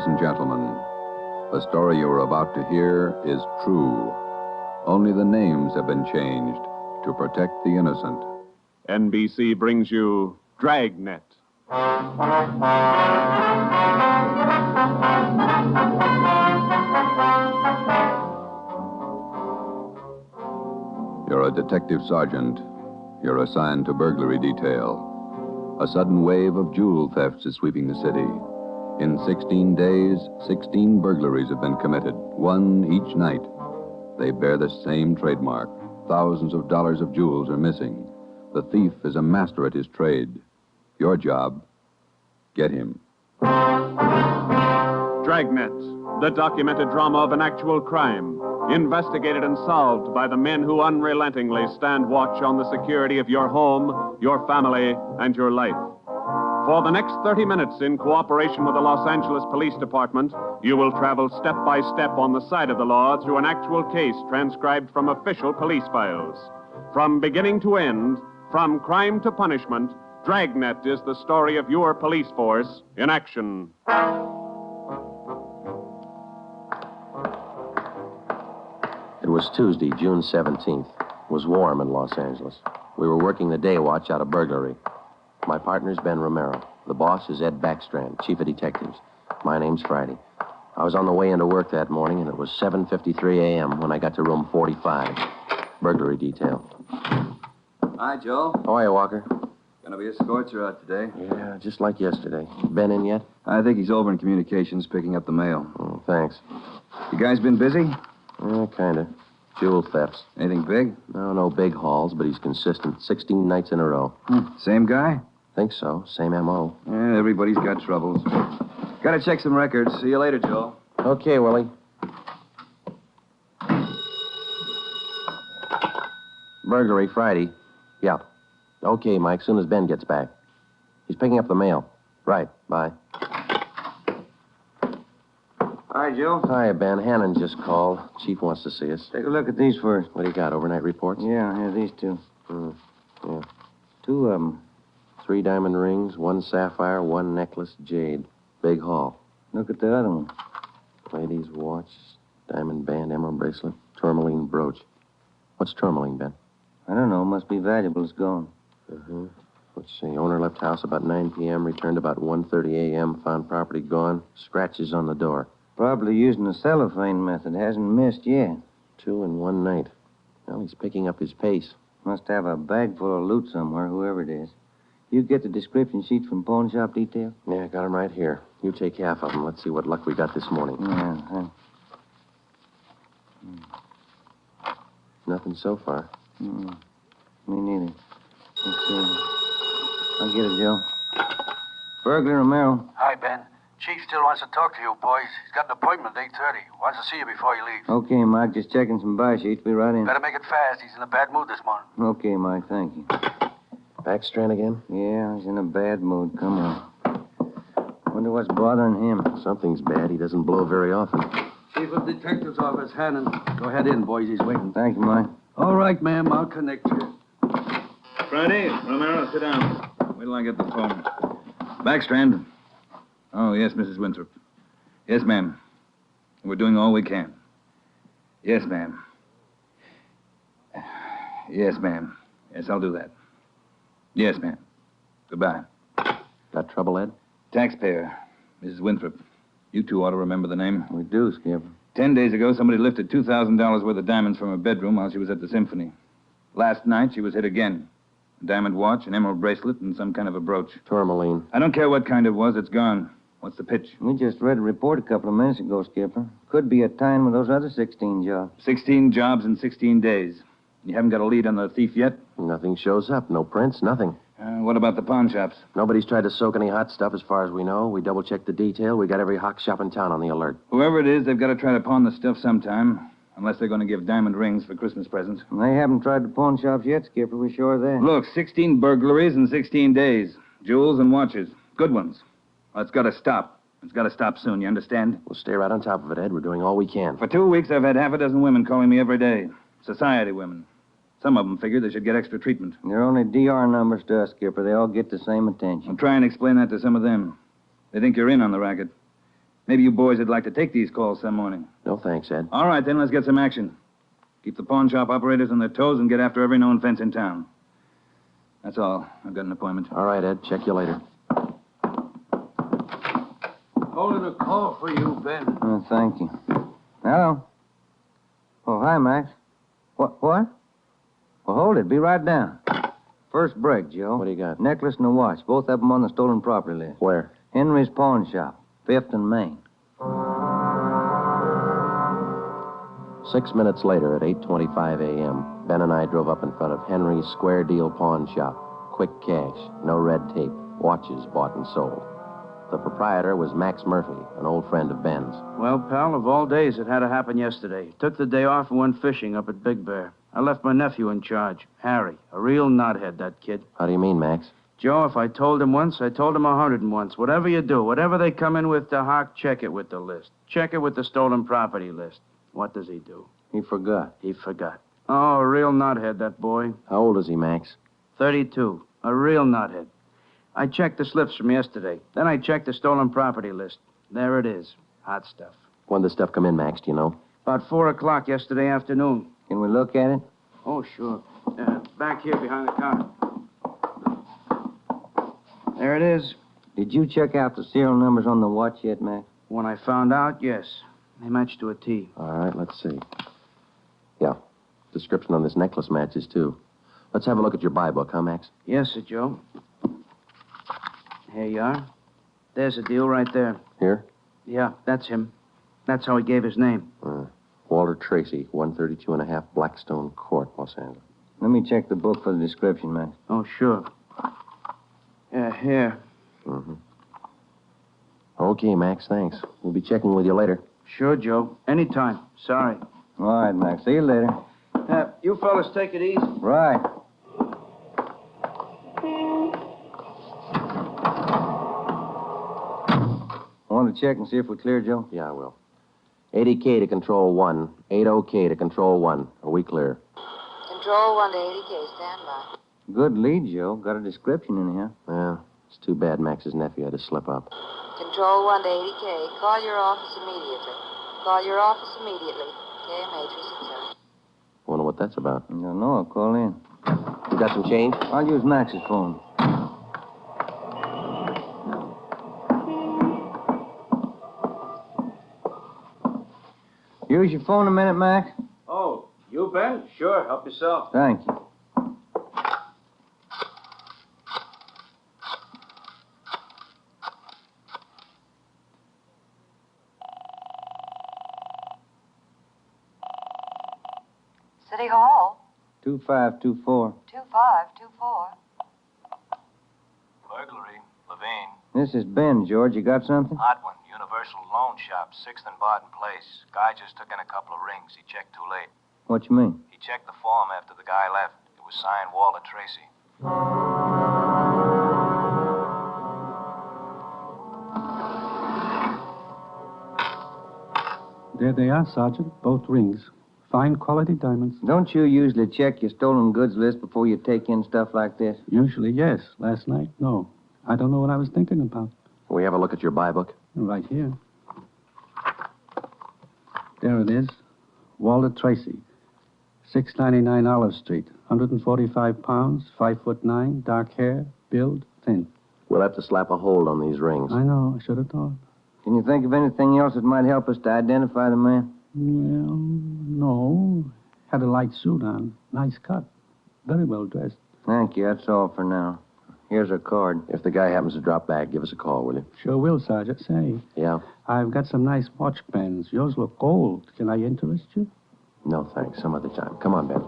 and gentlemen, the story you are about to hear is true. Only the names have been changed to protect the innocent. NBC brings you Dragnet. You're a detective sergeant. You're assigned to burglary detail. A sudden wave of jewel thefts is sweeping the city. In 16 days, 16 burglaries have been committed, one each night. They bear the same trademark. Thousands of dollars of jewels are missing. The thief is a master at his trade. Your job, get him. Dragnet, the documented drama of an actual crime, investigated and solved by the men who unrelentingly stand watch on the security of your home, your family, and your life. For the next 30 minutes, in cooperation with the Los Angeles Police Department, you will travel step by step on the side of the law through an actual case transcribed from official police files. From beginning to end, from crime to punishment, Dragnet is the story of your police force in action. It was Tuesday, June 17th. It was warm in Los Angeles. We were working the day watch out of burglary. My partner's Ben Romero. The boss is Ed Backstrand, chief of detectives. My name's Friday. I was on the way into work that morning, and it was 7:53 a.m. when I got to room 45. Burglary detail. Hi, Joe. How are you, Walker? Gonna be a scorcher out today. Yeah, just like yesterday. Ben in yet? I think he's over in communications picking up the mail. Oh, thanks. You guys been busy? Yeah, kind of. Jewel thefts. Anything big? No big hauls, but he's consistent. 16 nights in a row. Same guy? Think so. Same M.O. Yeah, everybody's got troubles. Gotta check some records. See you later, Joe. Okay, Willie. Burglary Friday. Yeah. Okay, Mike, soon as Ben gets back. He's picking up the mail. Right, bye. Hi, Joe. Hi, Ben. Hannon just called. Chief wants to see us. Take a look at these first. What do you got, overnight reports? Yeah, these two. Yeah. Two of them. 3 diamond rings, 1 sapphire, 1 necklace, jade. Big haul. Look at the other one. Lady's watch, diamond band, emerald bracelet, tourmaline brooch. What's tourmaline, Ben? I don't know. Must be valuable. It's gone. Let's see. Owner left house about 9 p.m., returned about 1:30 a.m., found property gone, scratches on the door. Probably using the cellophane method. Hasn't missed yet. 2 in 1 night. Well, he's picking up his pace. Must have a bag full of loot somewhere, whoever it is. You get the description sheets from pawn shop detail? Yeah, got him right here. You take half of them. Let's see what luck we got this morning. Yeah. Nothing so far. Me neither. Let's see. I'll get it, Joe. Burglar Romero. Hi, Ben. Chief still wants to talk to you, boys. He's got an appointment at 8:30. Wants to see you before you leave. Okay, Mike. Just checking some buy sheets. Be right in. Better make it fast. He's in a bad mood this morning. Okay, Mike. Thank you. Backstrand again? Yeah, he's in a bad mood. Come on. Wonder what's bothering him. Something's bad. He doesn't blow very often. Chief of Detective's Office, Hannon. Go ahead in, boys. He's waiting. Thank you, Mike. All right, ma'am. I'll connect you. Friday, Romero, sit down. Wait till I get the phone. Backstrand. Oh, yes, Mrs. Winthrop. Yes, ma'am. We're doing all we can. Yes, ma'am. Yes, ma'am. Yes, I'll do that. Yes, ma'am. Goodbye. Got trouble, Ed? Taxpayer, Mrs. Winthrop. You two ought to remember the name. We do, Skipper. 10 days ago, somebody lifted $2,000 worth of diamonds from her bedroom while she was at the symphony. Last night, she was hit again. A diamond watch, an emerald bracelet, and some kind of a brooch. Tourmaline. I don't care what kind it was. It's gone. What's the pitch? We just read a report a couple of minutes ago, Skipper. Could be a tie-in with those other 16 jobs. 16 jobs in 16 days. You haven't got a lead on the thief yet? Nothing shows up. No prints, nothing. What about the pawn shops? Nobody's tried to soak any hot stuff as far as we know. We double-checked the detail. We got every hock shop in town on the alert. Whoever it is, they've got to try to pawn the stuff sometime. Unless they're going to give diamond rings for Christmas presents. They haven't tried the pawn shops yet, Skipper. We're sure of that. Look, 16 burglaries in 16 days. Jewels and watches. Good ones. Well, it's got to stop. It's got to stop soon, you understand? We'll stay right on top of it, Ed. We're doing all we can. For 2 weeks, I've had half a dozen women calling me every day. Society women. Some of them figure they should get extra treatment. They're only DR numbers to us, Skipper. They all get the same attention. I'll try and explain that to some of them. They think you're in on the racket. Maybe you boys would like to take these calls some morning. No thanks, Ed. All right, then, let's get some action. Keep the pawn shop operators on their toes and get after every known fence in town. That's all. I've got an appointment. All right, Ed. Check you later. Holding a call for you, Ben. Oh, thank you. Hello. Oh, hi, Max. What? Well, hold it. Be right down. First break, Joe. What do you got? Necklace and a watch. Both of them on the stolen property list. Where? Henry's pawn shop. 5th and Main. 6 minutes later, at 8:25 a.m., Ben and I drove up in front of Henry's Square Deal Pawn Shop. Quick cash, no red tape, watches bought and sold. The proprietor was Max Murphy, an old friend of Ben's. Well, pal, of all days, it had to happen yesterday. Took the day off and went fishing up at Big Bear. I left my nephew in charge, Harry. A real knothead, that kid. How do you mean, Max? Joe, if I told him once, I told him 101. Whatever you do, whatever they come in with to Hawk, check it with the list. Check it with the stolen property list. What does he do? He forgot. He forgot. Oh, a real knothead, that boy. How old is he, Max? 32. A real knothead. I checked the slips from yesterday. Then I checked the stolen property list. There it is. Hot stuff. When did the stuff come in, Max? Do you know? About 4 o'clock yesterday afternoon. Can we look at it? Oh, sure. Back here behind the counter. There it is. Did you check out the serial numbers on the watch yet, Max? When I found out, yes. They matched to a T. All right, let's see. Yeah. Description on this necklace matches, too. Let's have a look at your buy book, huh, Max? Yes, sir, Joe. Here you are. There's the deal right there. Here? Yeah, that's him. That's how he gave his name. Walter Tracy, 132 and a half Blackstone Court, Los Angeles. Let me check the book for the description, Max. Oh, sure. Yeah, here. Mm-hmm. Okay, Max, thanks. We'll be checking with you later. Sure, Joe. Anytime. Sorry. All right, Max. See you later. You fellas take it easy. Right. Want to check and see if we're clear, Joe? Yeah, I will. 80K to Control 1. 80K to Control 1. Are we clear? Control 1 to 80K. Stand by. Good lead, Joe. Got a description in here. Yeah, it's too bad Max's nephew had to slip up. Control 1 to 80K. Call your office immediately. Call your office immediately. KMA 367. Wonder what that's about. I don't know. I'll call in. You got some change? I'll use Max's phone. Use your phone a minute, Max. Oh, you, Ben? Sure. Help yourself. Thank you. City Hall. 2524. 2524. Burglary. Levine. This is Ben, George. You got something? Odd one. Universal Loan Shop, 6th and Barton Place. Guy just took in a couple of rings. He checked too late. What you mean? He checked the form after the guy left. It was signed Walter Tracy. There they are, Sergeant. Both rings. Fine quality diamonds. Don't you usually check your stolen goods list before you take in stuff like this? Usually, yes. Last night, no. I don't know what I was thinking about. Can we have a look at your buy book? Right here. There it is. Walter Tracy. 699 Olive Street. 145 pounds, 5'9", dark hair, build, thin. We'll have to slap a hold on these rings. I know. I should have thought. Can you think of anything else that might help us to identify the man? Well, no. Had a light suit on. Nice cut. Very well dressed. Thank you. That's all for now. Here's a card. If the guy happens to drop back, give us a call, will you? Sure will, Sergeant. Say, Yeah? I've got some nice watch bands. Yours look gold. Can I interest you? No, thanks. Some other time. Come on, Ben.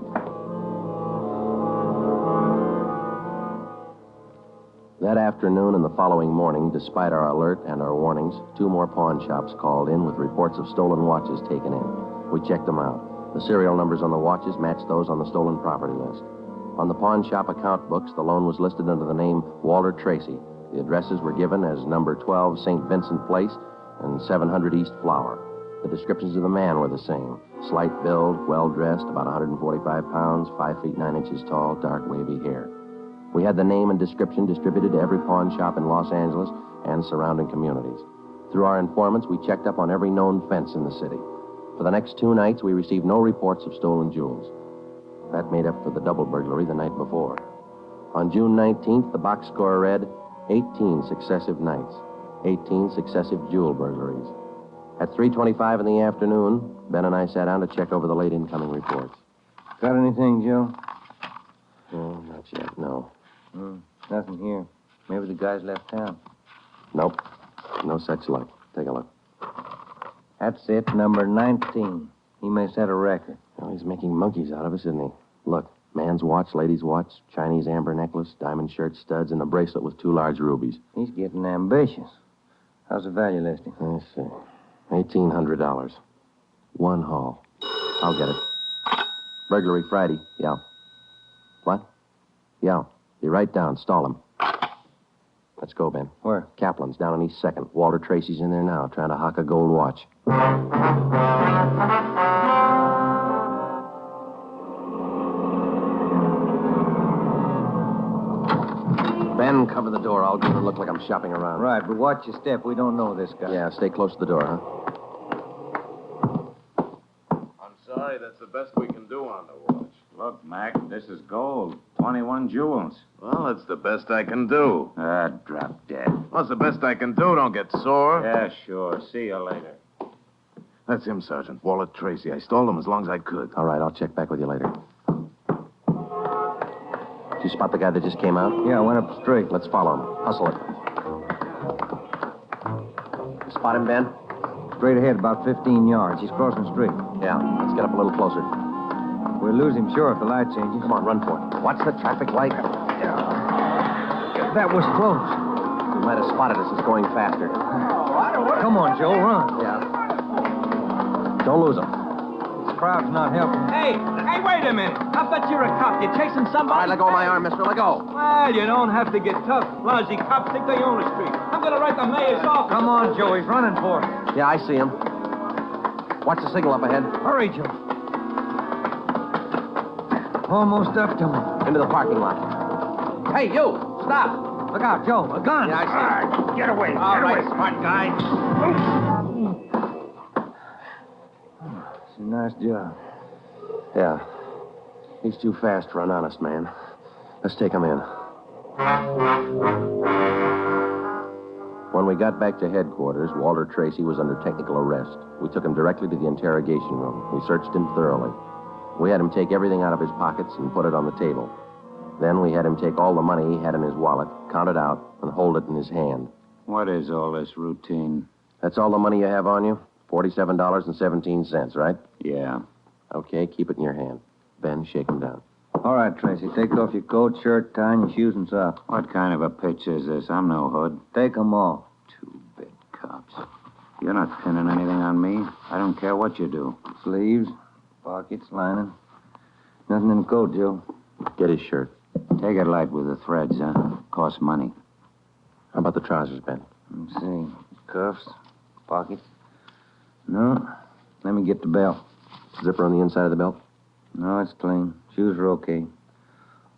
That afternoon and the following morning, despite our alert and our warnings, 2 more pawn shops called in with reports of stolen watches taken in. We checked them out. The serial numbers on the watches matched those on the stolen property list. On the pawn shop account books, the loan was listed under the name Walter Tracy. The addresses were given as number 12 St. Vincent Place and 700 East Flower. The descriptions of the man were the same. Slight build, well-dressed, about 145 pounds, 5 feet 9 inches tall, dark wavy hair. We had the name and description distributed to every pawn shop in Los Angeles and surrounding communities. Through our informants, we checked up on every known fence in the city. For the next 2 nights, we received no reports of stolen jewels. That made up for the double burglary the night before. On June 19th, the box score read 18 successive nights, 18 successive jewel burglaries. At 3:25 in the afternoon, Ben and I sat down to check over the late incoming reports. Got anything, Joe? No, not yet, no. Nothing here. Maybe the guys left town. Nope. No such luck. Take a look. That's it, number 19. He may set a record. Well, he's making monkeys out of us, isn't he? Look, man's watch, lady's watch, Chinese amber necklace, diamond shirt studs, and a bracelet with 2 large rubies. He's getting ambitious. How's the value listing? Let's see. $1,800. One haul. I'll get it. Burglary Friday. Yeah. What? Yeah. Be right down. Stall him. Let's go, Ben. Where? Kaplan's down on East 2nd. Walter Tracy's in there now, trying to hock a gold watch. Ben, cover the door. I'll go and look like I'm shopping around. Right, but watch your step. We don't know this guy. Yeah, stay close to the door, huh? I'm sorry, that's the best we can do on the watch. Look, Mac, this is gold. 21 jewels. Well, that's the best I can do. Drop dead. What's the best I can do? Don't get sore. Yeah, sure. See you later. That's him, Sergeant. Walter Tracy. I stalled him as long as I could. All right, I'll check back with you later. Did you spot the guy that just came out? Yeah, I went up straight. Let's follow him. Hustle it. You spot him, Ben? Straight ahead, about 15 yards. He's crossing the street. Yeah, let's get up a little closer. We'll lose him sure if the light changes. Come on, run for it. Watch the traffic light. That was close. You might have spotted us as going faster. Come on, Joe, run. Yeah. Don't lose him. This crowd's not helping. Hey, wait a minute. I bet you're a cop. You're chasing somebody. All right, let go of my arm, mister. Let go. Well, you don't have to get tough. Lousy cops think they own the street. I'm going to write the mayor's office. Come on, Joe. He's running for it. Yeah, I see him. Watch the signal up ahead. Hurry, Joe. Almost up to him. Into the parking lot. Hey, you! Stop! Look out, Joe. A gun. Yeah, I see him. Get away. All right, smart guy. It's a nice job. Yeah. He's too fast for an honest man. Let's take him in. When we got back to headquarters, Walter Tracy was under technical arrest. We took him directly to the interrogation room. We searched him thoroughly. We had him take everything out of his pockets and put it on the table. Then we had him take all the money he had in his wallet, count it out, and hold it in his hand. What is all this routine? That's all the money you have on you? $47.17, right? Yeah. Okay, keep it in your hand. Ben, shake him down. All right, Tracy. Take off your coat, shirt, tie, and your shoes and socks. What kind of a pitch is this? I'm no hood. Take them off. Two-bit cops. You're not pinning anything on me. I don't care what you do. Sleeves, pockets, lining. Nothing in the coat, Joe. Get his shirt. Take it light with the threads, huh? Costs money. How about the trousers, Ben? Let's see. Cuffs, pockets. No. Let me get the belt. Zipper on the inside of the belt? No, it's clean. Shoes are okay.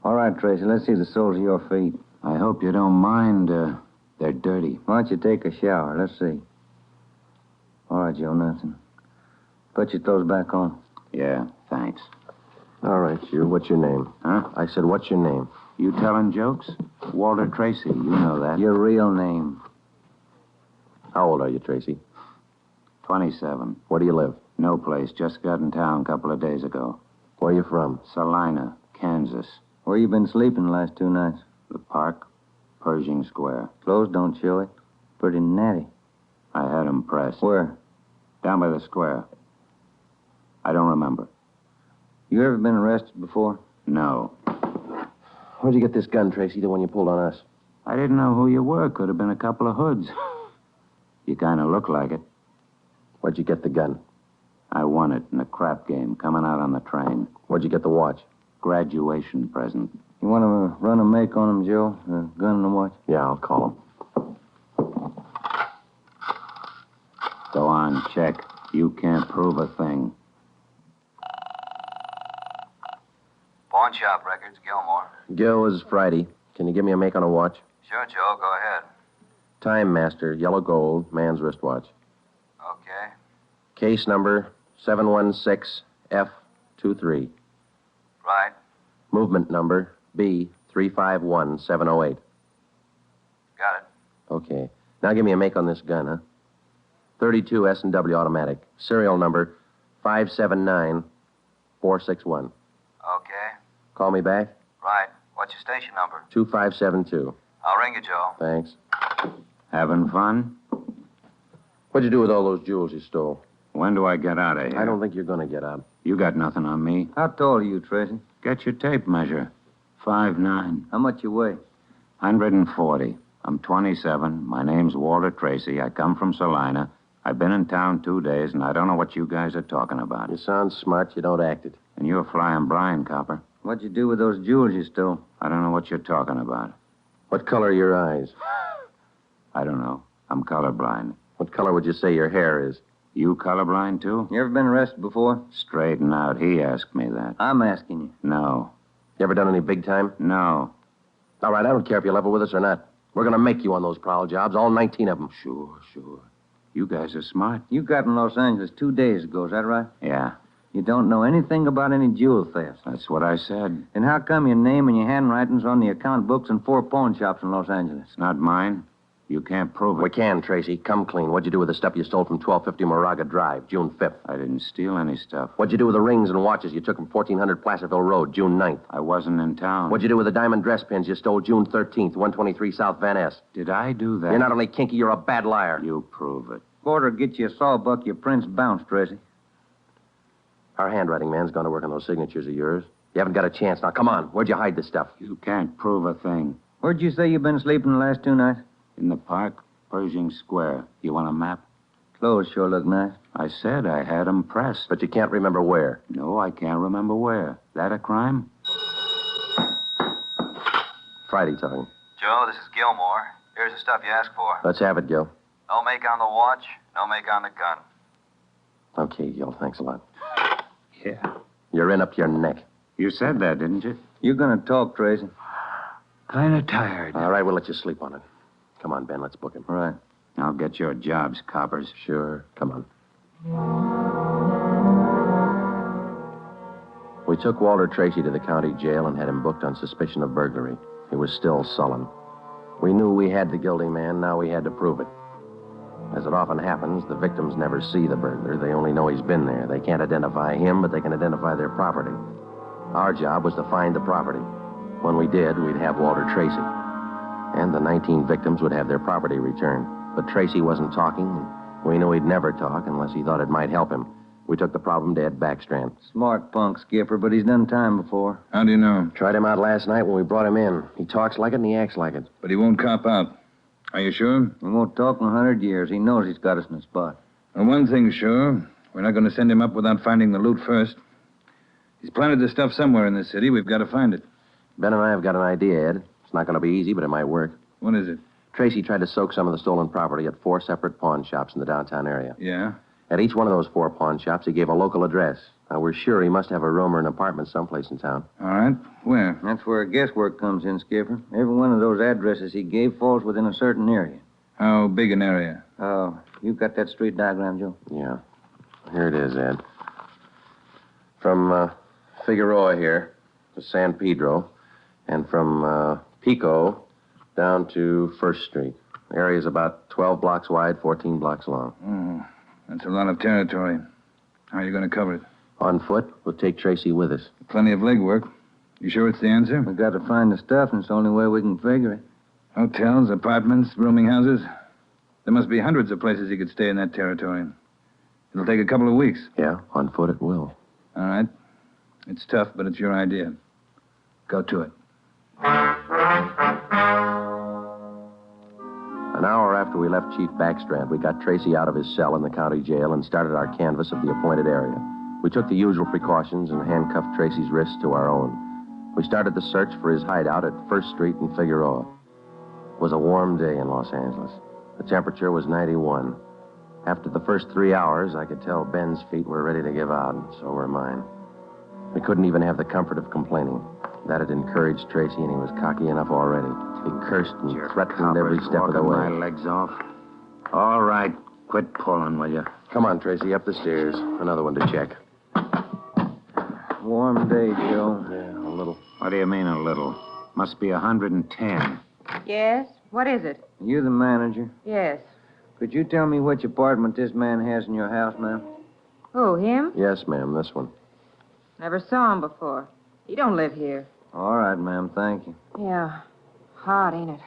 All right, Tracy, let's see the soles of your feet. I hope you don't mind. They're dirty. Why don't you take a shower? Let's see. All right, Joe, nothing. Put your clothes back on. Yeah, thanks. All right, you. What's your name? Huh? I said, what's your name? You telling jokes? Walter Tracy, you know that. Your real name. How old are you, Tracy? 27. Where do you live? No place. Just got in town a couple of days ago. Where are you from? Salina, Kansas. Where you been sleeping the last 2 nights? The park, Pershing Square. Clothes don't show it. Pretty natty. I had 'em pressed. Where? Down by the square. I don't remember. You ever been arrested before? No. Where'd you get this gun, Tracy, the one you pulled on us? I didn't know who you were. Could have been a couple of hoods. You kind of look like it. Where'd you get the gun? I won it in a crap game coming out on the train. Where'd you get the watch? Graduation present. You want to run a make on him, Joe? The gun and the watch? Yeah, I'll call him. Go on, check. You can't prove a thing. Pawn shop records, Gilmore. Gil, this is Friday. Can you give me a make on a watch? Sure, Joe, go ahead. Time Master, yellow gold, man's wristwatch. Okay. Case number 716F23. Right. Movement number B351708. Got it. Okay. Now give me a make on this gun, huh? 32 S&W automatic. Serial number 579461. Okay. Call me back? Right. What's your station number? 2572. I'll ring you, Joe. Thanks. Having fun? What'd you do with all those jewels you stole? When do I get out of here? I don't think you're going to get out. You got nothing on me. How tall are you, Tracy? Get your tape measure. 5'9". How much you weigh? 140. I'm 27. My name's Walter Tracy. I come from Salina. I've been in town 2 days, and I don't know what you guys are talking about. You sound smart. You don't act it. And you're flying blind, copper. What'd you do with those jewels you stole? I don't know what you're talking about. What color are your eyes? I don't know. I'm colorblind. What color would you say your hair is? You colorblind, too? You ever been arrested before? Straighten out. He asked me that. I'm asking you. No. You ever done any big time? No. All right, I don't care if you level with us or not. We're going to make you on those prowl jobs, all 19 of them. Sure. You guys are smart. You got in Los Angeles 2 days ago, is that right? Yeah, You don't know anything about any jewel thefts. that's what I said. Then how come your name and your handwriting's on the account books in 4 pawn shops in Los Angeles? It's not mine. You can't prove it. We can, Tracy. Come clean. What'd you do with the stuff you stole from 1250 Moraga Drive, June 5th? I didn't steal any stuff. What'd you do with the rings and watches you took from 1400 Placerville Road, June 9th? I wasn't in town. What'd you do with the diamond dress pins you stole June 13th, 123 South Van Ness? Did I do that? You're not only kinky, you're a bad liar. You prove it. Quarter get you a sawbuck, your prints bounce, Tracy. Our handwriting man's gone to work on those signatures of yours. You haven't got a chance. Now, come on. Where'd you hide this stuff? You can't prove a thing. Where'd you say you've been sleeping the last 2 nights? In the park, Pershing Square. You want a map? Clothes sure look nice. I said I had 'em pressed. But you can't remember where. No, I can't remember where. That a crime? Friday talking. Joe, this is Gilmore. Here's the stuff you asked for. Let's have it, Gil. No make on the watch, no make on the gun. Okay, Gil. Thanks a lot. Yeah. You're in up to your neck. You said that, didn't you? You're gonna talk, Tracy. Kind of tired. All right, we'll let you sleep on it. Come on, Ben. Let's book him. Right. I'll get your jobs, coppers. Sure. Come on. We took Walter Tracy to the county jail and had him booked on suspicion of burglary. He was still sullen. We knew we had the guilty man. Now we had to prove it. As it often happens, the victims never see the burglar. They only know he's been there. They can't identify him, but they can identify their property. Our job was to find the property. When we did, we'd have Walter Tracy. And the 19 victims would have their property returned. But Tracy wasn't talking, and we knew he'd never talk unless he thought it might help him. We took the problem to Ed Backstrand. Smart punk, Skipper, but he's done time before. How do you know? Tried him out last night when we brought him in. He talks like it and he acts like it. But he won't cop out. Are you sure? He won't talk in 100 years. He knows he's got us in a spot. Well, one thing's sure. We're not going to send him up without finding the loot first. He's planted the stuff somewhere in this city. We've got to find it. Ben and I have got an idea, Ed. It's not going to be easy, but it might work. What is it? Tracy tried to soak some of the stolen property at 4 separate pawn shops in the downtown area. Yeah? At each one of those 4 pawn shops, he gave a local address. Now, we're sure he must have a room or an apartment someplace in town. All right. Where? That's where guesswork comes in, Skipper. Every one of those addresses he gave falls within a certain area. How big an area? Oh, you got that street diagram, Joe? Yeah. Here it is, Ed. From Figueroa here to San Pedro, and from Pico down to First Street. The area's about 12 blocks wide, 14 blocks long. Oh, that's a lot of territory. How are you going to cover it? On foot, we'll take Tracy with us. Plenty of legwork. You sure it's the answer? We got to find the stuff, and it's the only way we can figure it. Hotels, apartments, rooming houses. There must be hundreds of places he could stay in that territory. It'll take a couple of weeks. Yeah, on foot it will. All right. It's tough, but it's your idea. Go to it. An hour after we left Chief Backstrand, we got Tracy out of his cell in the county jail and started our canvass of the appointed area. We took the usual precautions and handcuffed Tracy's wrists to our own. We started the search for his hideout at First Street in Figueroa. It was a warm day in Los Angeles. The temperature was 91. After the first 3 hours, I could tell Ben's feet were ready to give out, and so were mine. We couldn't even have the comfort of complaining. That had encouraged Tracy, and he was cocky enough already. He cursed and threatened every step of the way. My legs off. All right, quit pulling, will you? Come on, Tracy, up the stairs. Another one to check. Warm day, Joe. Yeah, a little. What do you mean, a little? Must be 110. Yes? What is it? You the manager? Yes. Could you tell me which apartment this man has in your house, ma'am? Who, him? Yes, ma'am, this one. Never saw him before. He don't live here. All right, ma'am, thank you. Yeah. Hot, ain't it?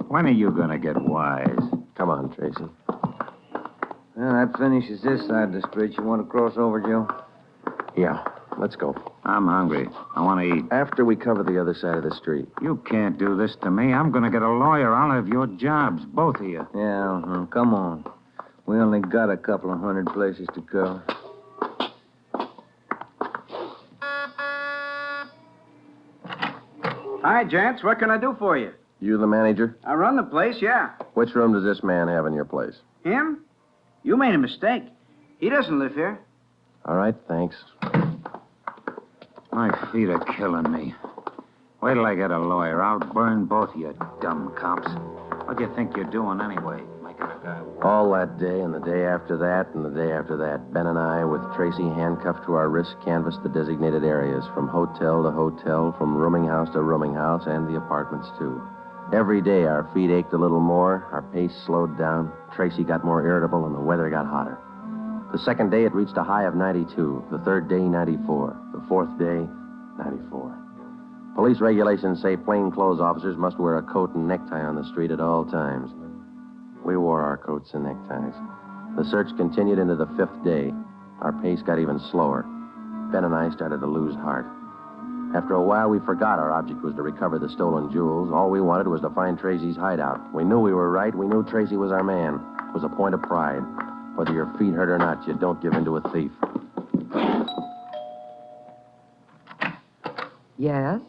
When are you going to get wise? Come on, Tracy. Well, that finishes this side of the street. You want to cross over, Joe? Yeah, let's go. I'm hungry. I want to eat. After we cover the other side of the street. You can't do this to me. I'm going to get a lawyer. I'll have your jobs, both of you. Yeah, come on. We only got a couple of hundred places to cover. Hi, gents. What can I do for you? You the manager? I run the place, yeah. Which room does this man have in your place? Him? You made a mistake. He doesn't live here. All right, thanks. My feet are killing me. Wait till I get a lawyer. I'll burn both of you dumb cops. What do you think you're doing anyway? Making a guy work? All that day and the day after that and the day after that, Ben and I, with Tracy handcuffed to our wrists, canvassed the designated areas, from hotel to hotel, from rooming house to rooming house, and the apartments, too. Every day our feet ached a little more, our pace slowed down, Tracy got more irritable, and the weather got hotter. The second day it reached a high of 92, the third day 94, the fourth day 94. Police regulations say plainclothes officers must wear a coat and necktie on the street at all times. We wore our coats and neckties. The search continued into the fifth day. Our pace got even slower. Ben and I started to lose heart. After a while, we forgot our object was to recover the stolen jewels. All we wanted was to find Tracy's hideout. We knew we were right. We knew Tracy was our man. It was a point of pride. Whether your feet hurt or not, you don't give in to a thief. Yes?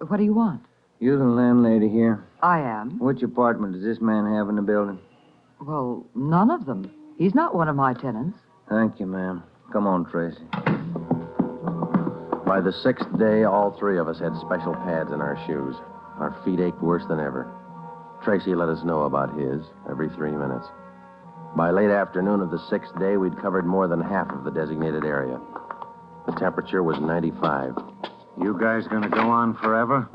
What do you want? You the landlady here. I am. Which apartment does this man have in the building? Well, none of them. He's not one of my tenants. Thank you, ma'am. Come on, Tracy. By the sixth day, all three of us had special pads in our shoes. Our feet ached worse than ever. Tracy let us know about his every 3 minutes. By late afternoon of the sixth day, we'd covered more than half of the designated area. The temperature was 95. You guys going to go on forever?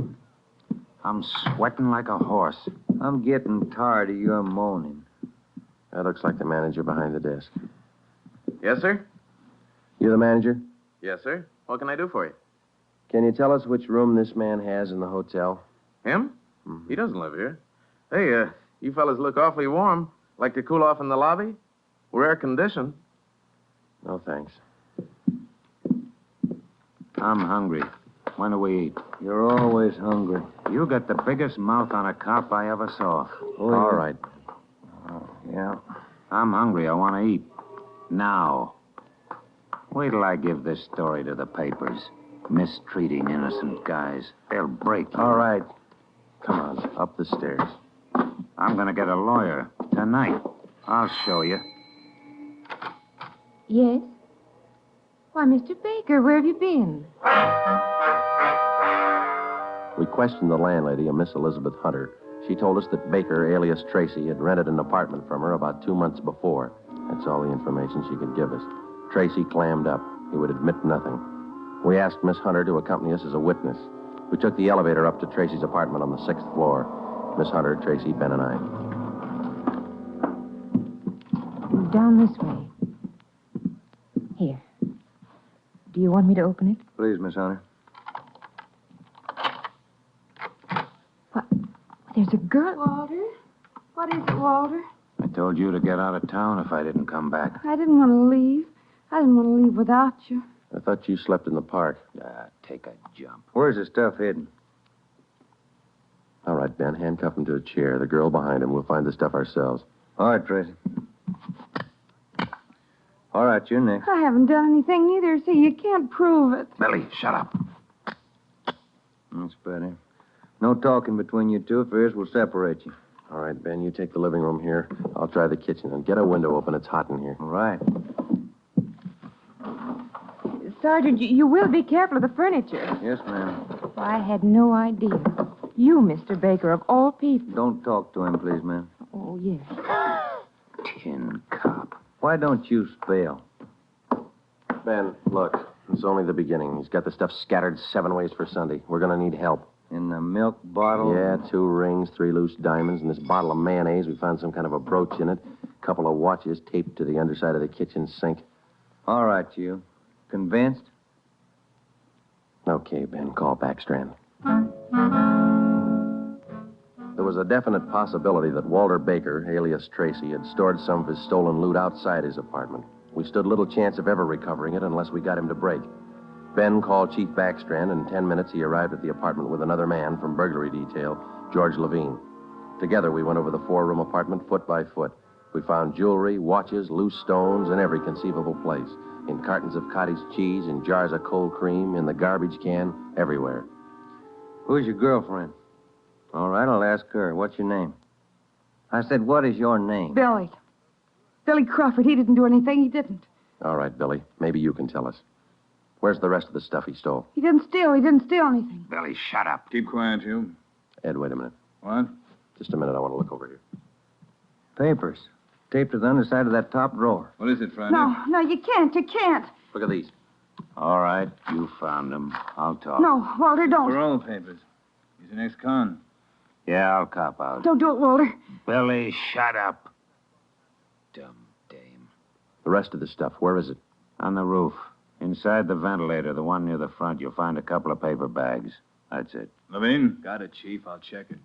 I'm sweating like a horse. I'm getting tired of your moaning. That looks like the manager behind the desk. Yes, sir? You the manager? Yes, sir. What can I do for you? Can you tell us which room this man has in the hotel? Him? He doesn't live here. Hey, you fellas look awfully warm. Like to cool off in the lobby? We're air-conditioned. No, thanks. I'm hungry. When do we eat? You're always hungry. You got the biggest mouth on a cop I ever saw. Oh, All yeah. right. Yeah. I'm hungry. I want to eat. Now. Wait till I give this story to the papers. Mistreating innocent guys. They'll break you. All right. Come on, up the stairs. I'm going to get a lawyer tonight. I'll show you. Yes? Why, Mr. Baker, where have you been? We questioned the landlady, a Miss Elizabeth Hunter. She told us that Baker, alias Tracy, had rented an apartment from her about 2 months before. That's all the information she could give us. Tracy clammed up. He would admit nothing. We asked Miss Hunter to accompany us as a witness. We took the elevator up to Tracy's apartment on the 6th floor. Miss Hunter, Tracy, Ben, and I. Down this way. Here. Do you want me to open it? Please, Miss Hunter. What? There's a girl. Walter? What is it, Walter? I told you to get out of town if I didn't come back. I didn't want to leave. I didn't want to leave without you. I thought you slept in the park. Take a jump. Where's the stuff hidden? All right, Ben, handcuff him to a chair. The girl behind him. We'll find the stuff ourselves. All right, Tracy. All right, you're next. I haven't done anything neither, so you can't prove it. Billy, shut up. That's better. No talking between you two. If there is, we'll separate you. All right, Ben, you take the living room here. I'll try the kitchen. And get a window open. It's hot in here. All right. Sergeant, you will be careful of the furniture. Yes, ma'am. I had no idea. You, Mr. Baker, of all people. Don't talk to him, please, ma'am. Oh, yes. Tin cop. Why don't you spell? Ben, look, it's only the beginning. He's got the stuff scattered 7 ways for Sunday. We're going to need help. In the milk bottle? Yeah, 2 rings, 3 loose diamonds, and this bottle of mayonnaise. We found some kind of a brooch in it. A couple of watches taped to the underside of the kitchen sink. All right, you. Convinced? Okay, Ben, call Backstrand. There was a definite possibility that Walter Baker, alias Tracy, had stored some of his stolen loot outside his apartment. We stood little chance of ever recovering it unless we got him to break. Ben called Chief Backstrand, and in 10 minutes he arrived at the apartment with another man from burglary detail, George Levine. Together we went over the 4-room apartment foot by foot. We found jewelry, watches, loose stones in every conceivable place. In cartons of cottage cheese, in jars of cold cream, in the garbage can, everywhere. Who's your girlfriend? All right, I'll ask her. What's your name? I said, what is your name? Billy. Billy Crawford. He didn't do anything. He didn't. All right, Billy. Maybe you can tell us. Where's the rest of the stuff he stole? He didn't steal. He didn't steal anything. Billy, shut up. Keep quiet, you. Ed, wait a minute. What? Just a minute. I want to look over here. Papers. Taped to the underside of that top drawer. What is it, Friday? No, you can't. You can't. Look at these. All right, you found them. I'll talk. No, Walter, don't. Parole papers. He's an ex-con. Yeah, I'll cop out. Don't do it, Walter. Billy, shut up. Dumb dame. The rest of the stuff, where is it? On the roof. Inside the ventilator, the one near the front, you'll find a couple of paper bags. That's it. Levine? Got it, Chief. I'll check it.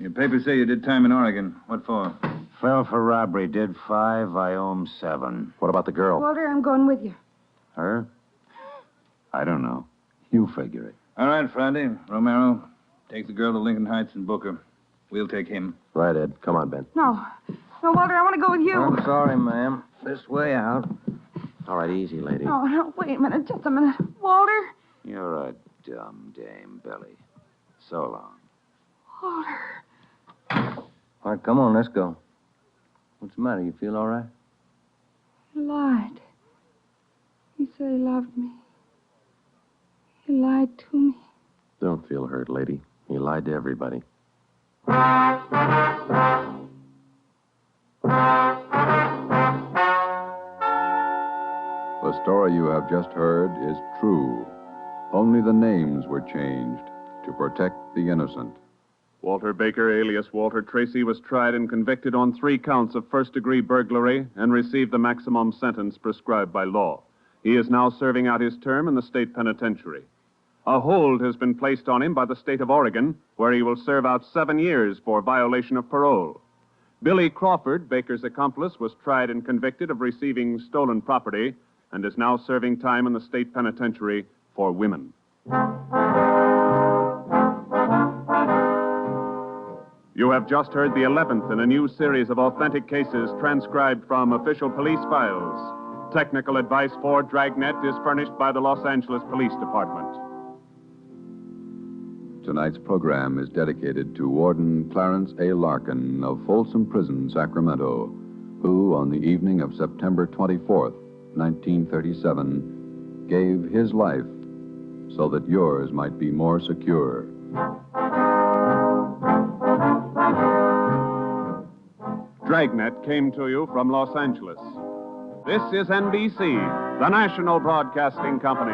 Your papers say you did time in Oregon. What for? Fell for robbery, did 5, I owe him 7. What about the girl? Walter, I'm going with you. Her? I don't know. You figure it. All right, Friday. Romero, take the girl to Lincoln Heights and book her. We'll take him. Right, Ed. Come on, Ben. No, Walter, I want to go with you. I'm sorry, ma'am. This way out. All right, easy, lady. No, wait a minute. Just a minute. Walter. You're a dumb dame, Billy. So long. Walter. All right, come on, let's go. What's the matter? You feel all right? He lied. He said he loved me. He lied to me. Don't feel hurt, lady. He lied to everybody. The story you have just heard is true. Only the names were changed to protect the innocent. Walter Baker, alias Walter Tracy, was tried and convicted on 3 counts of first-degree burglary and received the maximum sentence prescribed by law. He is now serving out his term in the state penitentiary. A hold has been placed on him by the state of Oregon, where he will serve out 7 years for violation of parole. Billy Crawford, Baker's accomplice, was tried and convicted of receiving stolen property and is now serving time in the state penitentiary for women. You have just heard the 11th in a new series of authentic cases transcribed from official police files. Technical advice for Dragnet is furnished by the Los Angeles Police Department. Tonight's program is dedicated to Warden Clarence A. Larkin of Folsom Prison, Sacramento, who, on the evening of September 24th, 1937, gave his life so that yours might be more secure. Dragnet came to you from Los Angeles. This is NBC, the national broadcasting company.